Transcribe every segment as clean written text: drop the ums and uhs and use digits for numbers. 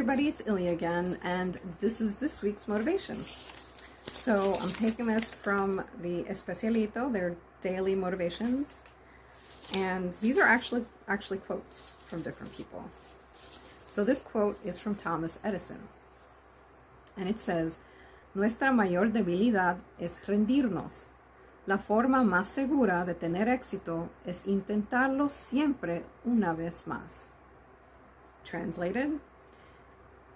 everybody, it's Ilya again, and this is this week's motivation. So I'm taking this from the Especialito, their daily motivations, and these are actually quotes from different people. So this quote is from Thomas Edison, and it says, "Nuestra mayor debilidad es rendirnos. La forma más segura de tener éxito es intentarlo siempre una vez más." Translated,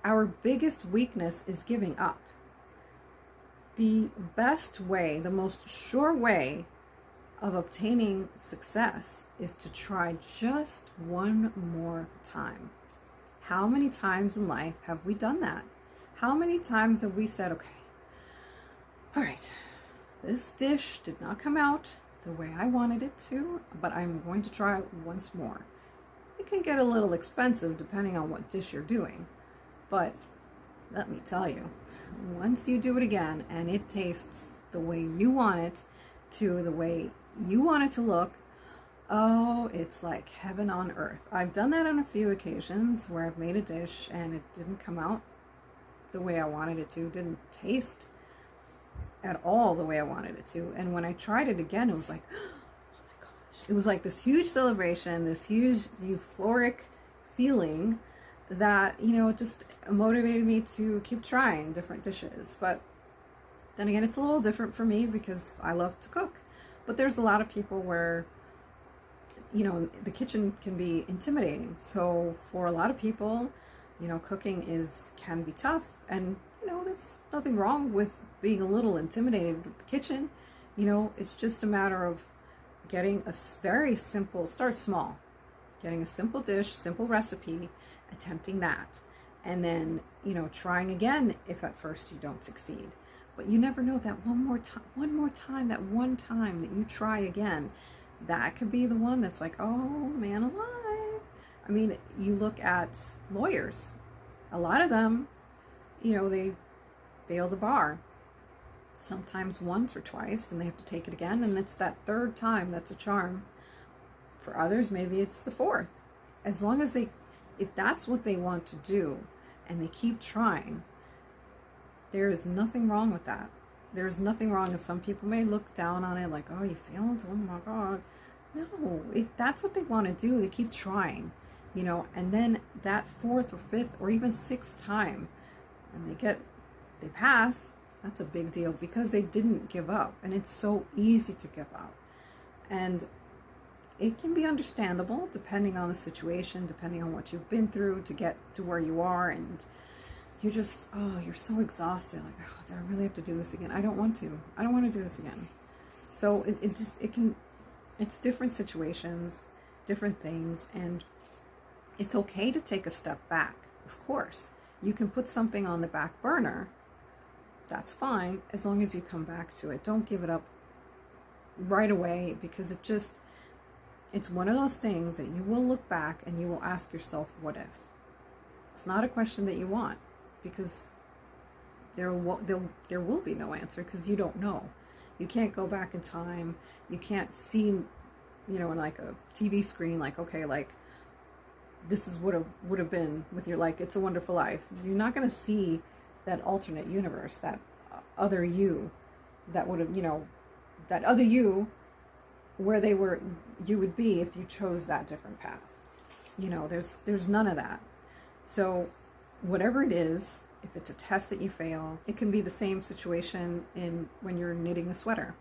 our biggest weakness is giving up. The best way, the most sure way of obtaining success is to try just one more time. How many times in life have we done that? How many times have we said, okay, all right, this dish did not come out the way I wanted it to, but I'm going to try it once more. It can get a little expensive depending on what dish you're doing, but let me tell you, once you do it again and it tastes the way you want it to, the way you want it to look, oh, it's like heaven on earth. I've done that on a few occasions where I've made a dish and it didn't come out the way I wanted it to, didn't taste at all the way I wanted it to. And when I tried it again, it was like, it was like this huge celebration, this huge euphoric feeling that, it just motivated me to keep trying different dishes. But then again, it's a little different for me because I love to cook. But there's a lot of people where, the kitchen can be intimidating. So for a lot of people, cooking can be tough. And, there's nothing wrong with being a little intimidated with the kitchen. It's just a matter of getting a very simple, start small, getting a simple dish, simple recipe, attempting that, and then, trying again if at first you don't succeed. But you never know, that one more time, that one time that you try again, that could be the one that's like, oh man alive. I mean, you look at lawyers, a lot of them, they fail the bar. Sometimes once or twice, and they have to take it again, and it's that third time that's a charm. For others, maybe it's the fourth. As long as if that's what they want to do, and they keep trying, there is nothing wrong with that. There's nothing wrong, and some people may look down on it like, oh, you failed? Oh my God. No, if that's what they want to do, they keep trying, and then that fourth or fifth or even sixth time, and they pass, that's a big deal because they didn't give up. And it's so easy to give up. And it can be understandable depending on the situation, depending on what you've been through to get to where you are. And you're just, you're so exhausted. Like, oh, do I really have to do this again? I don't want to. I don't want to do this again. So it's different situations, different things. And it's okay to take a step back. Of course, you can put something on the back burner. That's fine, as long as you come back to it. Don't give it up right away, because it's one of those things that you will look back and you will ask yourself, what if? It's not a question that you want, because there will be no answer, because you don't know. You can't go back in time. You can't see, in like a TV screen, like, okay, like, this is what would have been with your, like, It's a Wonderful Life. You're not going to see that alternate universe, that other you, that would have, that other you, where you would be if you chose that different path. There's none of that. So whatever it is, if it's a test that you fail, it can be the same situation when you're knitting a sweater.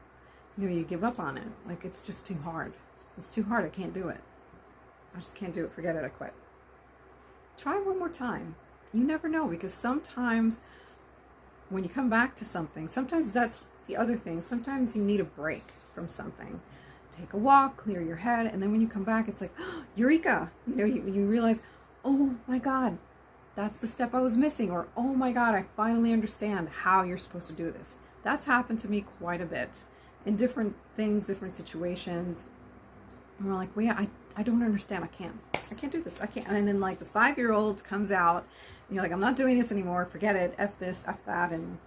You give up on it. Like, it's just too hard. It's too hard. I can't do it. I just can't do it. Forget it. I quit. Try one more time. You never know, because sometimes when you come back to something, sometimes that's the other thing. Sometimes you need a break from something. Take a walk, clear your head, and then when you come back, it's like, oh, eureka! You realize, oh my God, that's the step I was missing, or oh my God, I finally understand how you're supposed to do this. That's happened to me quite a bit in different things, different situations. And we're like, well, yeah, I don't understand. I can't do this. I can't. And then like the 5-year-old comes out, and you're like, I'm not doing this anymore. Forget it. F this, F that. And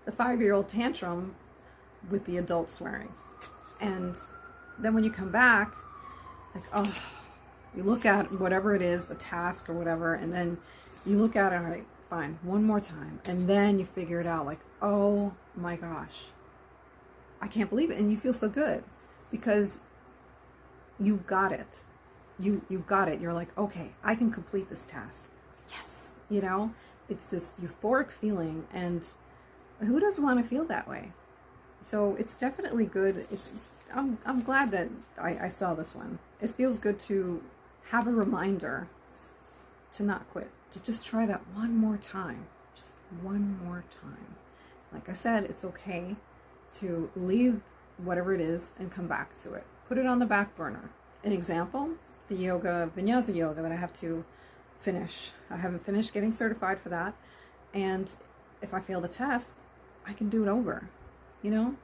the 5-year-old tantrum with the adult swearing. And then when you come back, like, oh, you look at whatever it is, the task or whatever, and then You look at it and are like, fine, one more time. And then you figure it out like, oh my gosh, I can't believe it. And you feel so good because you got it. You got it. You're like, okay, I can complete this task. Yes. You know, it's this euphoric feeling, and who doesn't want to feel that way? So it's definitely good. I'm glad that I saw this one. It feels good to have a reminder to not quit, to just try that one more time, just one more time. Like I said, it's okay to leave whatever it is and come back to it. Put it on the back burner. An example, the yoga, vinyasa yoga that I have to finish. I haven't finished getting certified for that. And if I fail the test, I can do it over. You know,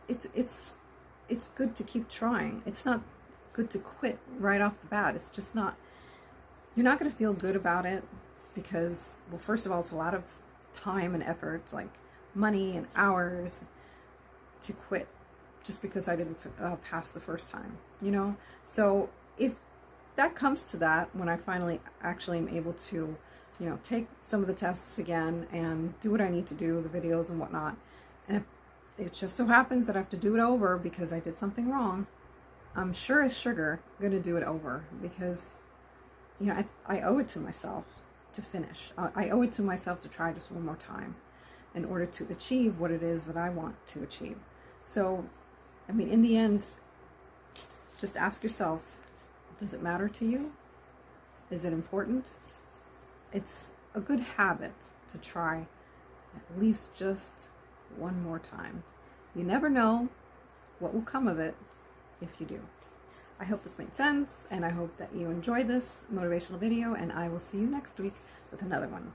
it's good to keep trying. It's not good to quit right off the bat. It's just not, you're not going to feel good about it because, well, first of all, it's a lot of time and effort, like money and hours to quit just because I didn't pass the first time, you know? So if that comes to that, when I finally actually am able to, you know, take some of the tests again and do what I need to do, the videos and whatnot, and if it just so happens that I have to do it over because I did something wrong, I'm sure as sugar going to do it over because, you know, I owe it to myself to finish. I owe it to myself to try just one more time in order to achieve what it is that I want to achieve. So, I mean, in the end, just ask yourself, does it matter to you? Is it important? It's a good habit to try at least just one more time. You never know what will come of it if you do. I hope this made sense, and I hope that you enjoyed this motivational video, and I will see you next week with another one.